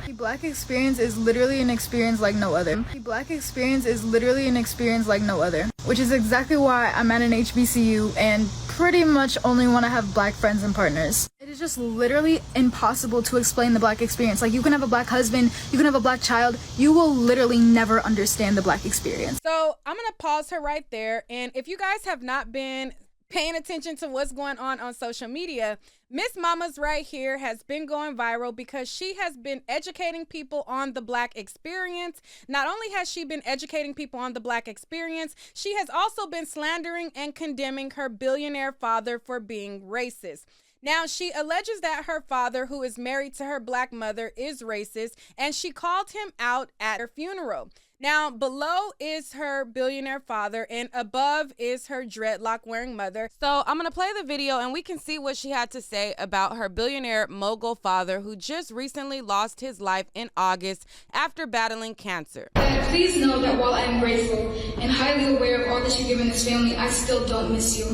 The Black experience is literally an experience like no other. The Black experience is literally an experience like no other, which is exactly why I'm at an HBCU and pretty much only want to have Black friends and partners. It is just literally impossible to explain the Black experience. Like, you can have a Black husband, you can have a Black child, you will literally never understand the Black experience. So I'm gonna pause her right there, and if you guys have not been paying attention to what's going on social media, Miss Mama's right here has been going viral because she has been educating people on the Black experience. Not only has she been educating people on the Black experience, she has also been slandering and condemning her billionaire father for being racist. Now, she alleges that her father, who is married to her Black mother, is racist, and she called him out at her funeral. Now, below is her billionaire father, and above is her dreadlock-wearing mother. So I'm going to play the video, and we can see what she had to say about her billionaire mogul father, who just recently lost his life in August after battling cancer. Please know that while I am grateful and highly aware of all that you've given this family, I still don't miss you.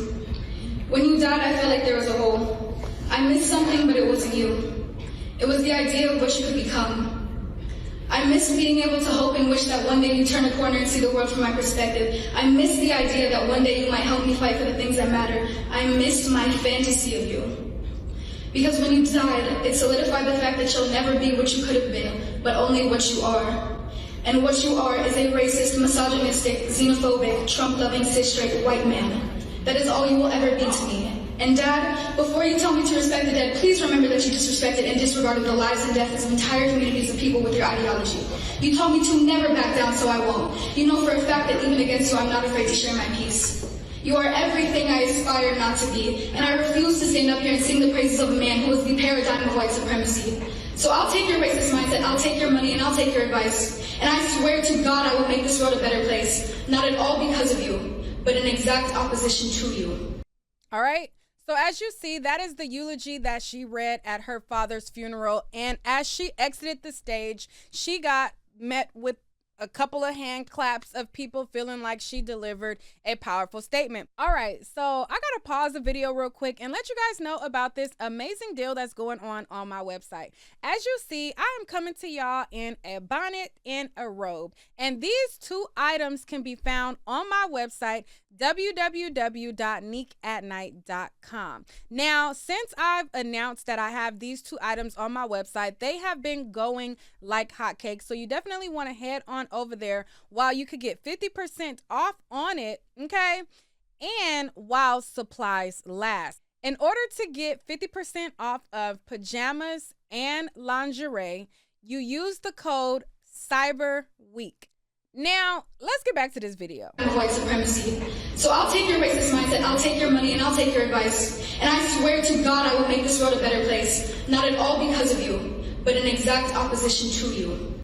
When you died, I felt like there was a hole. I missed something, but it wasn't you. It was the idea of what you could become. I miss being able to hope and wish that one day you turn a corner and see the world from my perspective. I miss the idea that one day you might help me fight for the things that matter. I missed my fantasy of you. Because when you died, it solidified the fact that you'll never be what you could have been, but only what you are. And what you are is a racist, misogynistic, xenophobic, Trump-loving, cis-straight white man. That is all you will ever be to me. And Dad, before you tell me to respect the dead, please remember that you disrespected and disregarded the lives and deaths of entire communities of people with your ideology. You told me to never back down, so I won't. You know for a fact that even against you, I'm not afraid to share my peace. You are everything I aspire not to be, and I refuse to stand up here and sing the praises of a man who is the paradigm of white supremacy. So I'll take your racist mindset, I'll take your money, and I'll take your advice. And I swear to God I will make this world a better place. Not at all because of you, but in exact opposition to you. All right. So as you see, that is the eulogy that she read at her father's funeral. And as she exited the stage, she got met with a couple of hand claps of people feeling like she delivered a powerful statement. All right, so I gotta pause the video real quick and let you guys know about this amazing deal that's going on my website. As you see, I am coming to y'all in a bonnet and a robe, and these two items can be found on my website, www.neekatnight.com. Now, since I've announced that I have these two items on my website, they have been going like hotcakes, so you definitely want to head on over there while you could get 50% off on it, okay? And while supplies last. In order to get 50% off of pajamas and lingerie, you use the code CYBERWEEK. Now, let's get back to this video. White supremacy. So I'll take your racist mindset, I'll take your money, and I'll take your advice. And I swear to God I will make this world a better place. Not at all because of you, but in exact opposition to you.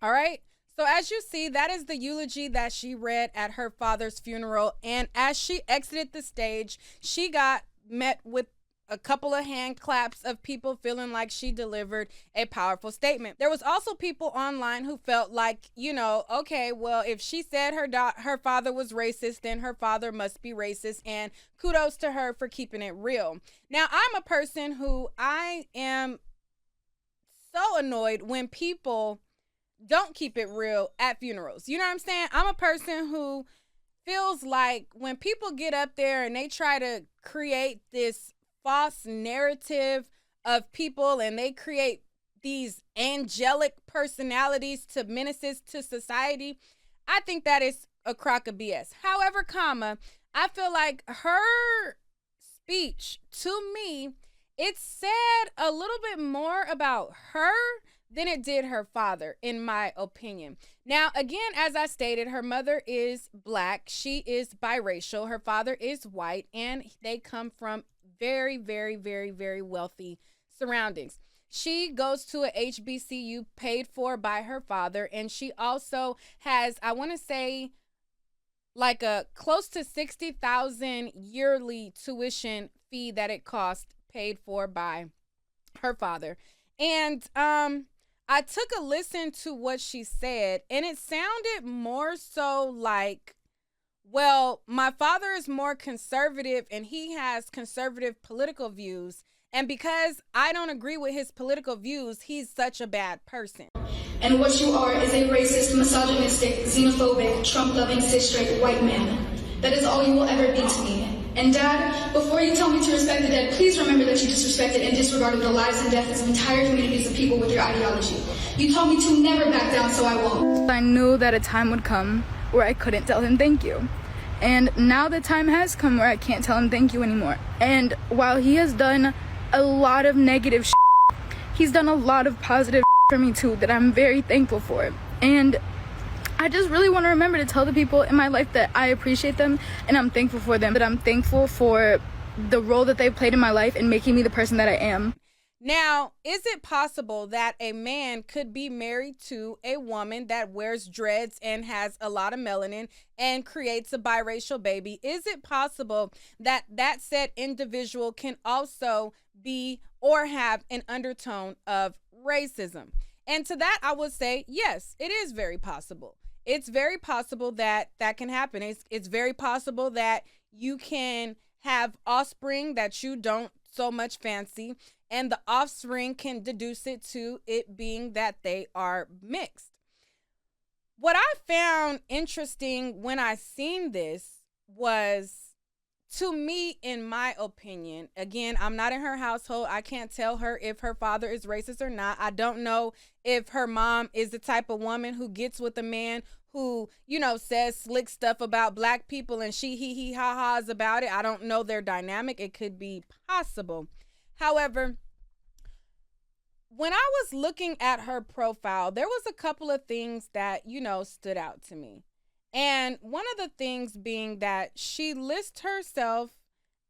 All right. So as you see, that is the eulogy that she read at her father's funeral. And as she exited the stage, she got met with a couple of hand claps of people feeling like she delivered a powerful statement. There was also people online who felt like, you know, okay, well, if she said her father was racist, then her father must be racist, and kudos to her for keeping it real. Now, I'm a person who I am so annoyed when people don't keep it real at funerals. You know what I'm saying? I'm a person who feels like when people get up there and they try to create this false narrative of people and they create these angelic personalities to menaces to society, I think that is a crock of BS. However, I feel like her speech, to me, it said a little bit more about her than it did her father, in my opinion. Now, again, as I stated, her mother is Black. She is biracial. Her father is white, and they come from very, very, very, very wealthy surroundings. She goes to a HBCU paid for by her father, and she also has, I want to say, like a close to $60,000 yearly tuition fee that it costs, paid for by her father. And I took a listen to what she said, and it sounded more so like, well, my father is more conservative and he has conservative political views, And because I don't agree with his political views, he's such a bad person. And what you are is a racist, misogynistic, xenophobic, Trump-loving, cis-straight white man. That is all you will ever be to me. And Dad, before you tell me to respect the dead, please remember that you disrespected and disregarded the lives and deaths of entire communities of people with your ideology. You told me to never back down, so I won't. I knew that a time would come where I couldn't tell him thank you. And now the time has come where I can't tell him thank you anymore. And while he has done a lot of negative he's done a lot of positive for me too that I'm very thankful for. And I just really want to remember to tell the people in my life that I appreciate them and I'm thankful for them, that I'm thankful for the role that they've played in my life in making me the person that I am. Now, is it possible that a man could be married to a woman that wears dreads and has a lot of melanin and creates a biracial baby? Is it possible that that said individual can also be or have an undertone of racism? And to that, I would say, yes, it is very possible. It's very possible that that can happen. It's very possible that you can have offspring that you don't so much fancy, and the offspring can deduce it to it being that they are mixed. What I found interesting when I seen this was, to me, in my opinion, again, I'm not in her household. I can't tell her if her father is racist or not. I don't know if her mom is the type of woman who gets with a man who, you know, says slick stuff about black people and she he ha ha's about it. I don't know their dynamic. It could be possible. However, when I was looking at her profile, there was a couple of things that, you know, stood out to me. And one of the things being that she lists herself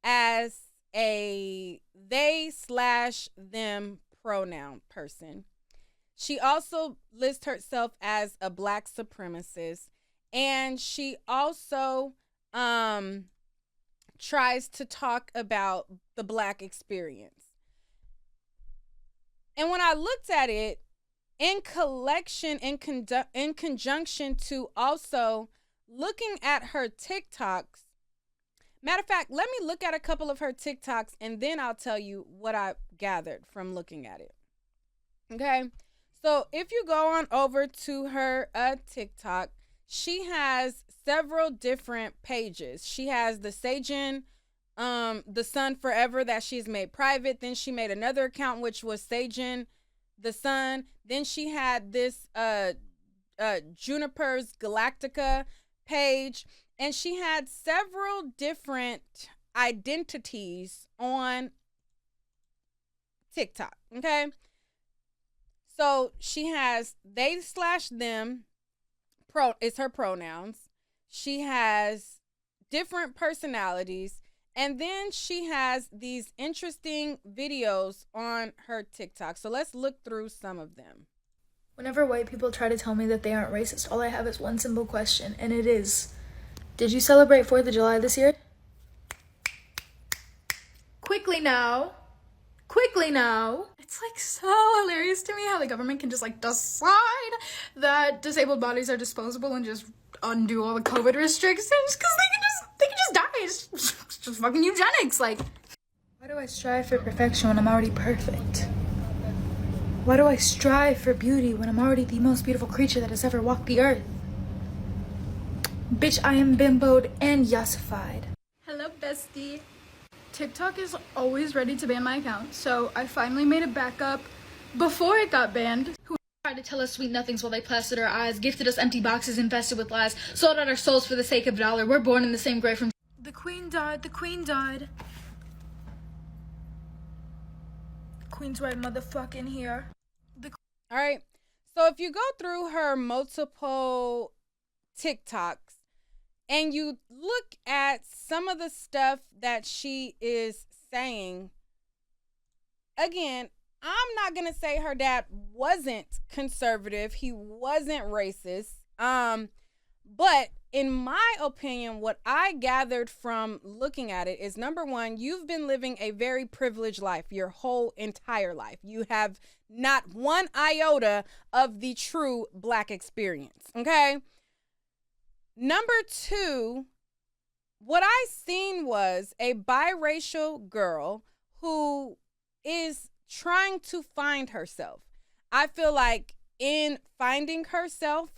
as a they/them pronoun person. She also lists herself as a black supremacist. And she also tries to talk about the black experience. And when I looked at it, in conjunction to also looking at her TikToks. Matter of fact, let me look at a couple of her TikToks and then I'll tell you what I gathered from looking at it. Okay. So if you go on over to her TikTok, she has several different pages. She has the Sajin, the Sun Forever that she's made private. Then she made another account, which was Sajin, the Sun. Then she had this Juniper's Galactica page, and she had several different identities on TikTok. Okay, so she has they/them is her pronouns. She has different personalities. And then she has these interesting videos on her TikTok. So let's look through some of them. Whenever white people try to tell me that they aren't racist, all I have is one simple question, and it is, did you celebrate 4th of July this year? Quickly now. It's like so hilarious to me how the government can just like decide that disabled bodies are disposable and just undo all the COVID restrictions because they can just die. It's just fucking eugenics. Like, why do I strive for perfection when I'm already perfect? Why do I strive for beauty when I'm already the most beautiful creature that has ever walked the earth? Bitch, I am bimboed and yassified. Hello, bestie. TikTok is always ready to ban my account, so I finally made a backup before it got banned. Who tried to tell us sweet nothings while they plastered our eyes, gifted us empty boxes infested with lies, sold out our souls for the sake of $1. We're born in the same grave from... The queen died. The queen's right motherfucking here. All right. So if you go through her multiple TikToks and you look at some of the stuff that she is saying, again, I'm not going to say her dad wasn't conservative. He wasn't racist. But in my opinion, what I gathered from looking at it is, number one, you've been living a very privileged life your whole entire life. You have not one iota of the true black experience. Okay. Number two, what I seen was a biracial girl who is trying to find herself. I feel like in finding herself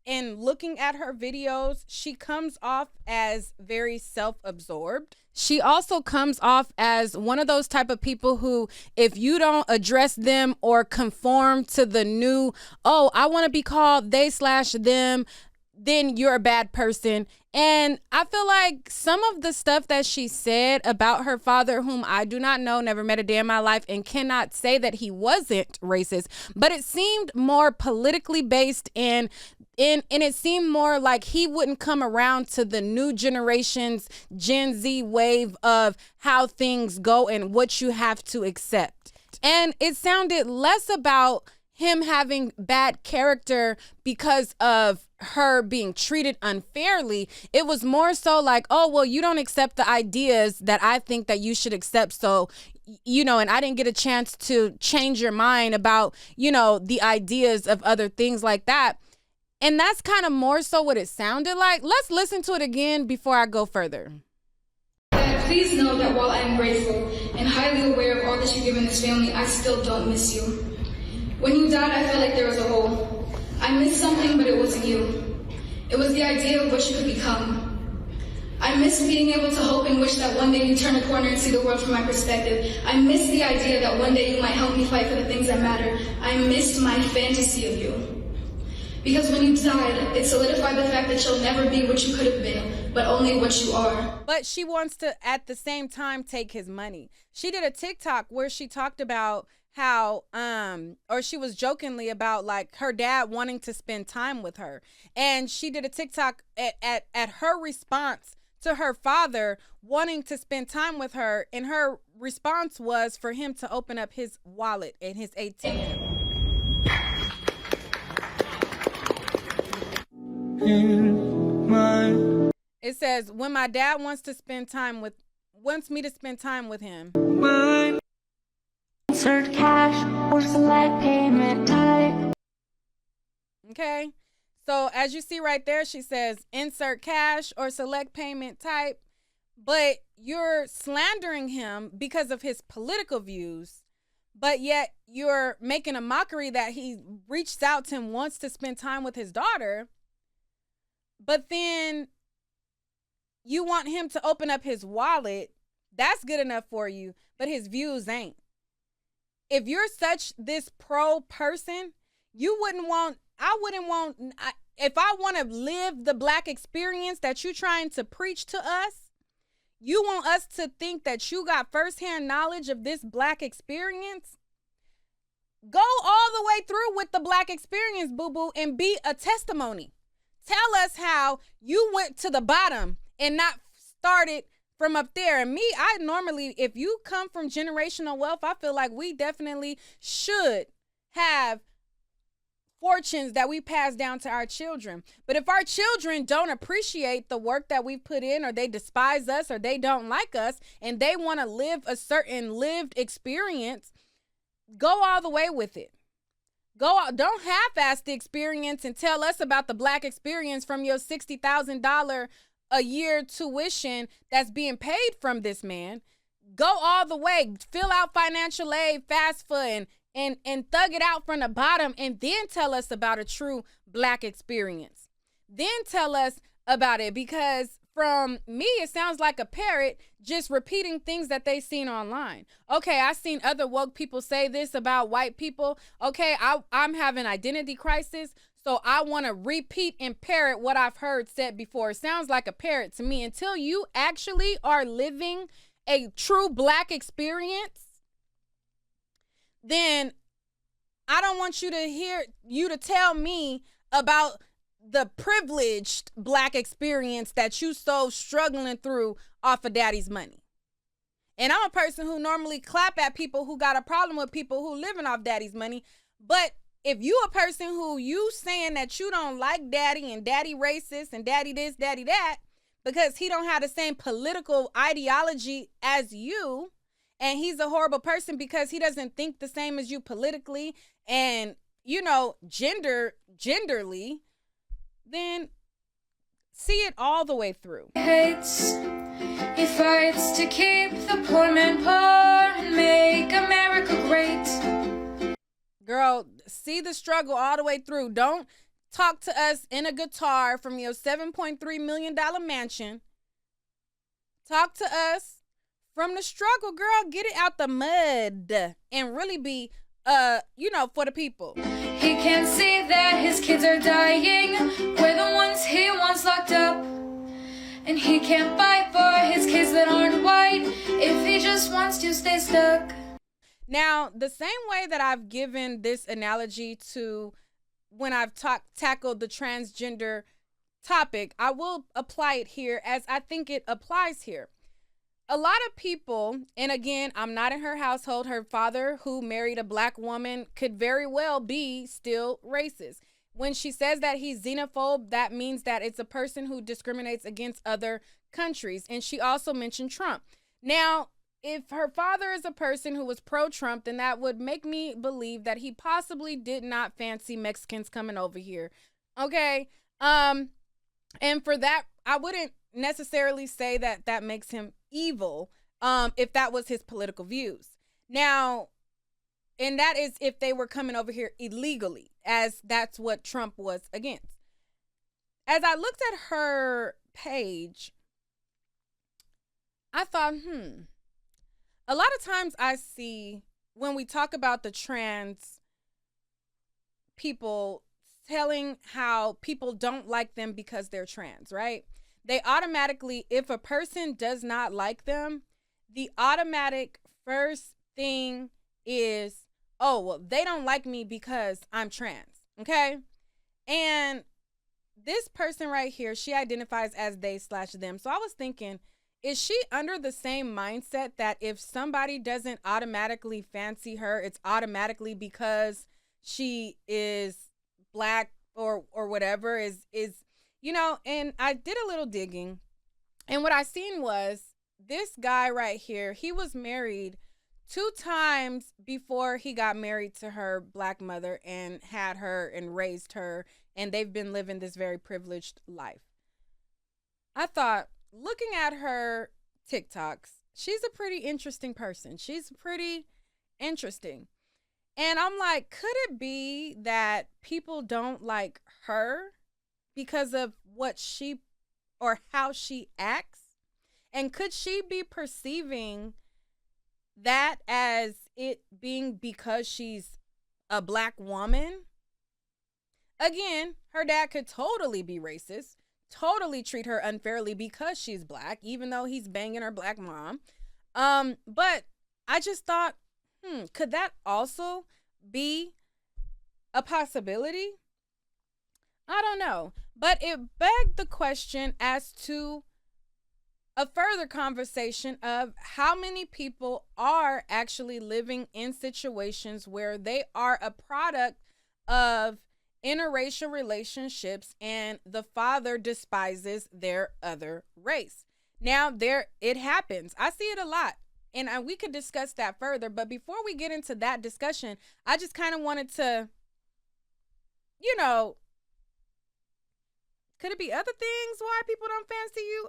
and looking at her videos, she comes off as very self-absorbed. She also comes off as one of those type of people who, if you don't address them or conform to the new, oh, I want to be called they/them, then you're a bad person. And I feel like some of the stuff that she said about her father, whom I do not know, never met a day in my life, and cannot say that he wasn't racist, but it seemed more politically based, and it seemed more like he wouldn't come around to the new generation's Gen Z wave of how things go and what you have to accept. And it sounded less about him having bad character because of her being treated unfairly. It was more so like, oh, well, you don't accept the ideas that I think that you should accept. So, you know, and I didn't get a chance to change your mind about, you know, the ideas of other things like that. And that's kind of more so what it sounded like. Let's listen to it again before I go further. Please know that while I am grateful and highly aware of all that you give in this family, I still don't miss you. When you died, I felt like there was a hole. I missed something, but it wasn't you. It was the idea of what you could become. I miss being able to hope and wish that one day you turn a corner and see the world from my perspective. I miss the idea that one day you might help me fight for the things that matter. I missed my fantasy of you. Because when you died, it solidified the fact that you'll never be what you could have been, but only what you are. But she wants to, at the same time, take his money. She did a TikTok where she talked about how or she was jokingly about like her dad wanting to spend time with her, and she did a TikTok at her response to her father wanting to spend time with her, and her response was for him to open up his wallet and his ATM. It says, when my dad wants me to spend time with him. Insert cash or select payment type. Okay. So as you see right there, she says insert cash or select payment type, but you're slandering him because of his political views, but yet you're making a mockery that he reached out to him, wants to spend time with his daughter, but then you want him to open up his wallet. That's good enough for you, but his views ain't. If you're this pro person, if I want to live the Black experience that you're trying to preach to us, you want us to think that you got firsthand knowledge of this Black experience? Go all the way through with the Black experience, boo-boo, and be a testimony. Tell us how you went to the bottom and not started from up there. And me, I normally, if you come from generational wealth, I feel like we definitely should have fortunes that we pass down to our children. But if our children don't appreciate the work that we put in, or they despise us, or they don't like us, and they want to live a certain lived experience, go all the way with it. Don't half-ass the experience and tell us about the Black experience from your $60,000 a year tuition that's being paid from this man. Go all the way, fill out financial aid, FAFSA, and thug it out from the bottom, and then tell us about a true Black experience. Then tell us about it, because from me, it sounds like a parrot just repeating things that they seen online. Okay, I seen other woke people say this about white people. Okay, I'm having identity crisis, so I want to repeat and parrot what I've heard said before. It sounds like a parrot to me. Until you actually are living a true Black experience, then I don't want you to tell me about the privileged Black experience that you so struggling through off of daddy's money. And I'm a person who normally clap at people who got a problem with people who living off daddy's money. But if you a person who you saying that you don't like daddy, and daddy racist, and daddy this, daddy that, because he don't have the same political ideology as you, and he's a horrible person because he doesn't think the same as you politically and, genderly, then see it all the way through. He fights to keep the poor man poor and make America Girl, see the struggle all the way through. Don't talk to us in a guitar from your $7.3 million mansion. Talk to us from the struggle, girl. Get it out the mud and really be, for the people. He can't see that his kids are dying. We're the ones he wants locked up. And he can't fight for his kids that aren't white if he just wants to stay stuck. Now, the same way that I've given this analogy to when I've tackled the transgender topic, I will apply it here as I think it applies here. A lot of people, and again, I'm not in her household. Her father, who married a black woman, could very well be still racist. When she says that he's xenophobe, that means that it's a person who discriminates against other countries. And she also mentioned Trump. Now, if her father is a person who was pro-Trump, then that would make me believe that he possibly did not fancy Mexicans coming over here. Okay. And for that, I wouldn't necessarily say that that makes him evil, if that was his political views. Now, and that is if they were coming over here illegally, as that's what Trump was against. As I looked at her page, I thought, a lot of times I see when we talk about the trans people telling how people don't like them because they're trans, right? They automatically, if a person does not like them, the automatic first thing is, oh, well, they don't like me because I'm trans, okay? And this person right here, she identifies as they/them. So I was thinking, is she under the same mindset that if somebody doesn't automatically fancy her, it's automatically because she is black or whatever, is and I did a little digging, and what I seen was this guy right here, he was married 2 times before he got married to her black mother and had her and raised her, and they've been living this very privileged life. I thought, looking at her TikToks, she's a pretty interesting person. She's pretty interesting. And I'm like, could it be that people don't like her because of what she or how she acts? And could she be perceiving that as it being because she's a black woman? Again, her dad could totally be racist, totally treat her unfairly because she's black, even though he's banging her black mom. But I just thought, could that also be a possibility? I don't know. But it begged the question as to a further conversation of how many people are actually living in situations where they are a product of interracial relationships and the father despises their other race. Now, it happens. I see it a lot. And we could discuss that further. But before we get into that discussion, I just kind of wanted to, could it be other things why people don't fancy you?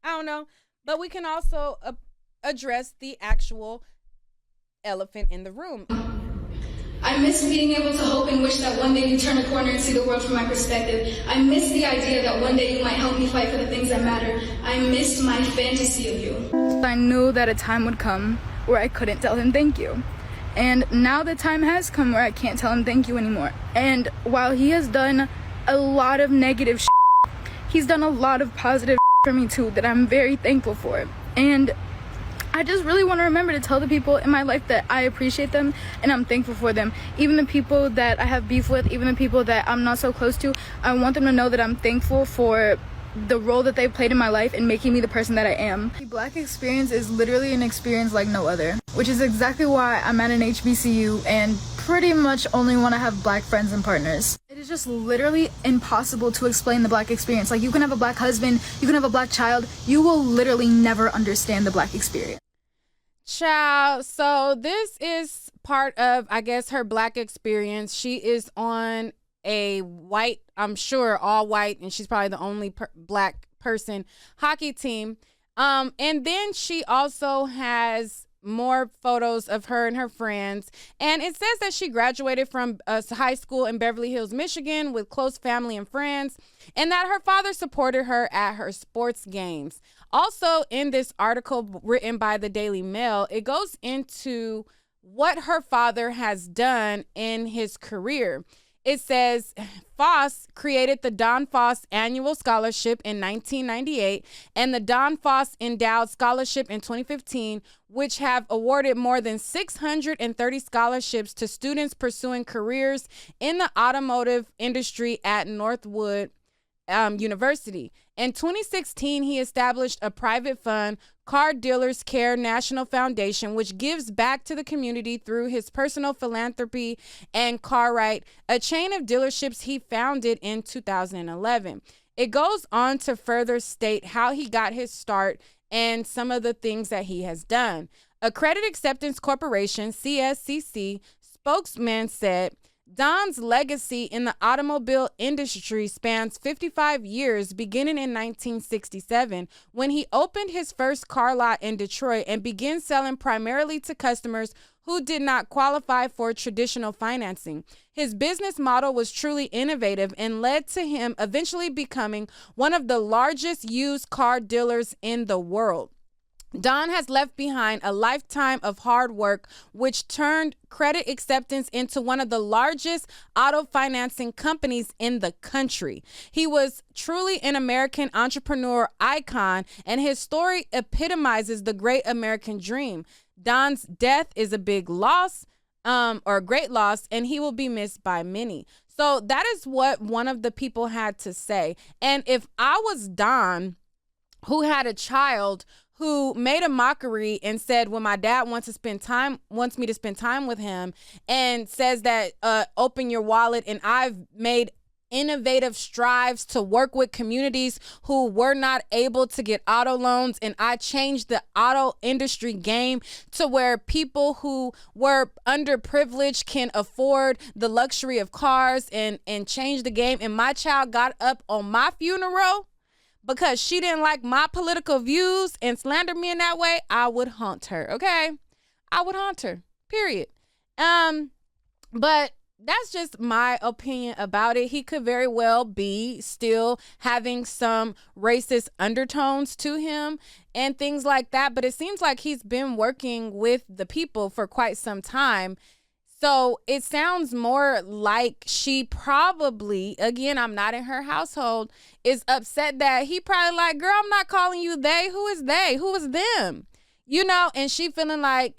I don't know. But we can also address the actual elephant in the room. I miss being able to hope and wish that one day you turn a corner and see the world from my perspective. I miss the idea that one day you might help me fight for the things that matter. I miss my fantasy of you. I knew that a time would come where I couldn't tell him thank you. And now the time has come where I can't tell him thank you anymore. And while he has done a lot of negative he's done a lot of positive for me too that I'm very thankful for. And I just really want to remember to tell the people in my life that I appreciate them and I'm thankful for them. Even the people that I have beef with, even the people that I'm not so close to, I want them to know that I'm thankful for the role that they played in my life in making me the person that I am. The Black experience is literally an experience like no other, which is exactly why I'm at an HBCU and pretty much only want to have Black friends and partners. It is just literally impossible to explain the Black experience. Like, you can have a Black husband, you can have a Black child, you will literally never understand the Black experience. Child, so this is part of, I guess, her Black experience. She is on a white, I'm sure all white, and she's probably the only Black person hockey team. And then she also has more photos of her and her friends. And it says that she graduated from high school in Beverly Hills, Michigan with close family and friends, and that her father supported her at her sports games. Also, in this article written by the Daily Mail, it goes into what her father has done in his career. It says Foss created the Don Foss Annual Scholarship in 1998 and the Don Foss Endowed Scholarship in 2015, which have awarded more than 630 scholarships to students pursuing careers in the automotive industry at Northwood University. In 2016, he established a private fund, Car Dealers Care National Foundation, which gives back to the community through his personal philanthropy, and Cartwright, a chain of dealerships he founded in 2011. It goes on to further state how he got his start and some of the things that he has done. A Credit Acceptance Corporation, CSCC, spokesman said, Don's legacy in the automobile industry spans 55 years, beginning in 1967, when he opened his first car lot in Detroit and began selling primarily to customers who did not qualify for traditional financing. His business model was truly innovative and led to him eventually becoming one of the largest used car dealers in the world. Don has left behind a lifetime of hard work, which turned Credit Acceptance into one of the largest auto financing companies in the country. He was truly an American entrepreneur icon, and his story epitomizes the great American dream. Don's death is a big loss, or a great loss, and he will be missed by many. So that is what one of the people had to say. And if I was Don, who had a child who made a mockery and said, when my dad wants me to spend time with him, and says that open your wallet, and I've made innovative strives to work with communities who were not able to get auto loans, and I changed the auto industry game to where people who were underprivileged can afford the luxury of cars, and change the game, and my child got up on my funeral because she didn't like my political views and slander me in that way, I would haunt her, okay? I would haunt her, period. But that's just my opinion about it. He could very well be still having some racist undertones to him and things like that, but it seems like he's been working with the people for quite some time. So it sounds more like she probably, again, I'm not in her household, is upset that he probably like, girl, I'm not calling you they. Who is they? Who is them? You know, and she feeling like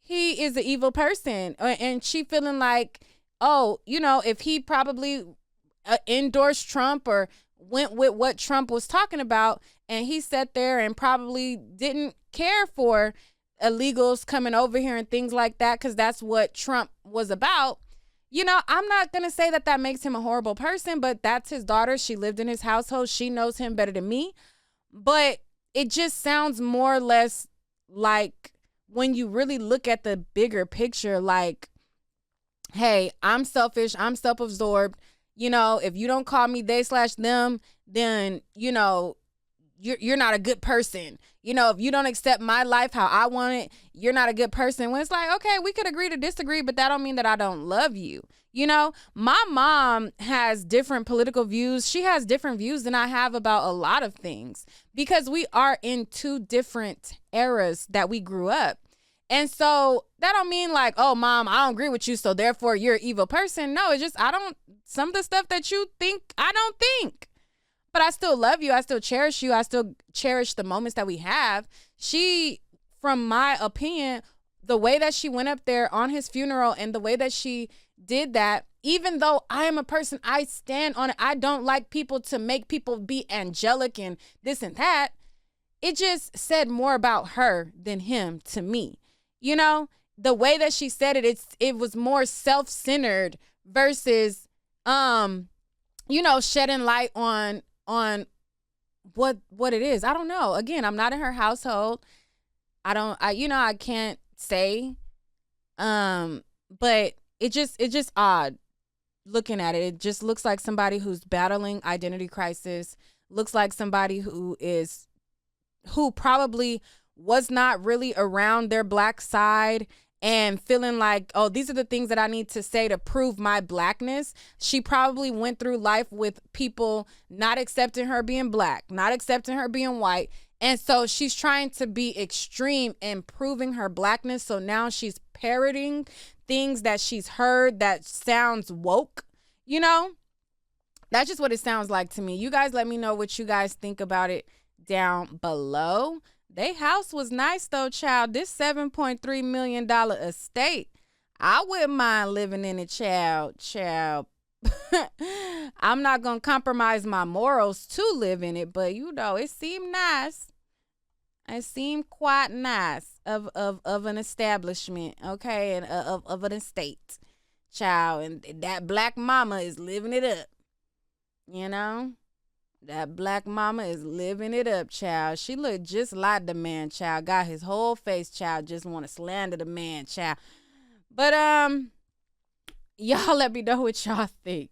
he is an evil person. And she feeling like, oh, you know, if he probably endorsed Trump or went with what Trump was talking about, and he sat there and probably didn't care for illegals coming over here and things like that, because that's what Trump was about. You know, I'm not going to say that that makes him a horrible person, but that's his daughter. She lived in his household. She knows him better than me. But it just sounds more or less like, when you really look at the bigger picture, like, hey, I'm selfish, I'm self-absorbed. You know, if you don't call me they/them, then, you know, you're not a good person. You know, if you don't accept my life how I want it, you're not a good person. When it's like, okay, we could agree to disagree, but that don't mean that I don't love you. You know, my mom has different political views. She has different views than I have about a lot of things, because we are in two different eras that we grew up. And so that don't mean like, oh, mom, I don't agree with you, so therefore you're an evil person. No, it's just, some of the stuff that you think, I don't think. But I still love you. I still cherish you. I still cherish the moments that we have. She, from my opinion, the way that she went up there on his funeral and the way that she did that, even though I am a person, I stand on it. I don't like people to make people be angelic and this and that. It just said more about her than him to me. You know, the way that she said it, it was more self-centered versus, you know, shedding light on what it is. I don't know. Again, I'm not in her household. I can't say. But it's just odd looking at it. It just looks like somebody who's battling identity crisis, looks like somebody who probably was not really around their black side and feeling like, oh, these are the things that I need to say to prove my blackness. She probably went through life with people not accepting her being black, not accepting her being white. And so she's trying to be extreme in proving her blackness. So now she's parroting things that she's heard that sounds woke, you know? That's just what it sounds like to me. You guys let me know what you guys think about it down below. They house was nice though, child. This $7.3 million estate, I wouldn't mind living in it, child. I'm not gonna compromise my morals to live in it, but you know, it seemed nice. It seemed quite nice of an establishment, okay, and of an estate, child. And that black mama is living it up, you know. That black mama is living it up, child. She looked just like the man, child. Got his whole face, child. Just want to slander the man, child. But y'all let me know what y'all think.